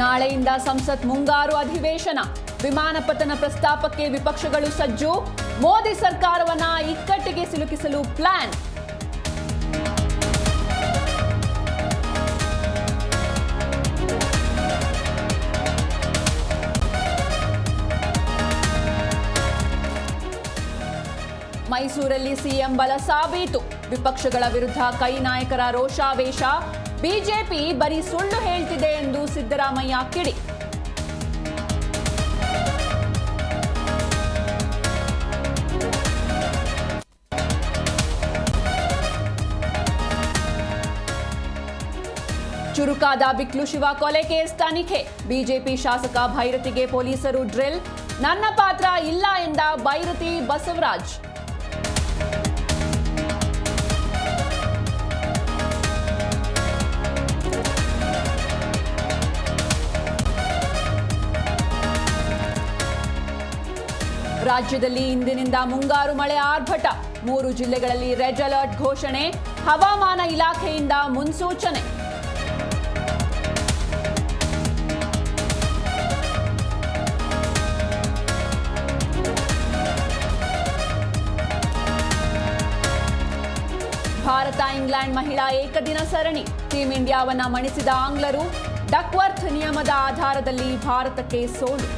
ನಾಳೆಯಿಂದ ಸಂಸತ್ ಮುಂಗಾರು ಅಧಿವೇಶನ. ವಿಮಾನ ಪತನ ಪ್ರಸ್ತಾಪಕ್ಕೆ ವಿಪಕ್ಷಗಳು ಸಜ್ಜು. ಮೋದಿ ಸರ್ಕಾರವನ್ನ ಇಕ್ಕಟ್ಟಿಗೆ ಸಿಲುಕಿಸಲು ಪ್ಲಾನ್. ಮೈಸೂರಲ್ಲಿ ಸಿಎಂ ಬಲ ಸಾಬೀತು. ವಿಪಕ್ಷಗಳ ವಿರುದ್ಧ ಕೈ ನಾಯಕರ ರೋಷಾವೇಶ. ಬಿಜೆಪಿ ಬರೀ ಸುಳ್ಳು ಹೇಳ್ತಿದೆ ಎಂದು ಸಿದ್ದರಾಮಯ್ಯ ಕಿಡಿ. ಚುರುಕಾದ ಬಿಕ್ಲು ಶಿವ ಕೊಲೆ ಕೇಸ್ ತನಿಖೆ. ಬಿಜೆಪಿ ಶಾಸಕ ಭೈರತಿಗೆ ಪೊಲೀಸರು ಡ್ರಿಲ್. ನನ್ನ ಪಾತ್ರ ಇಲ್ಲ ಎಂದ ಭೈರತಿ ಬಸವರಾಜ್. ರಾಜ್ಯದಲ್ಲಿ ಇಂದಿನಿಂದ ಮುಂಗಾರು ಮಳೆ ಆರ್ಭಟ. 3 ಜಿಲ್ಲೆಗಳಲ್ಲಿ ರೆಡ್ ಅಲರ್ಟ್ ಘೋಷಣೆ. ಹವಾಮಾನ ಇಲಾಖೆಯಿಂದ ಮುನ್ಸೂಚನೆ. ಭಾರತ ಇಂಗ್ಲೆಂಡ್ ಮಹಿಳಾ ಏಕದಿನ ಸರಣಿ. ಟೀಂ ಇಂಡಿಯಾವನ್ನ ಮಣಿಸಿದ ಆಂಗ್ಲರು. ಡಕ್ವರ್ತ್ ನಿಯಮದ ಆಧಾರದಲ್ಲಿ ಭಾರತಕ್ಕೆ ಸೋಲು.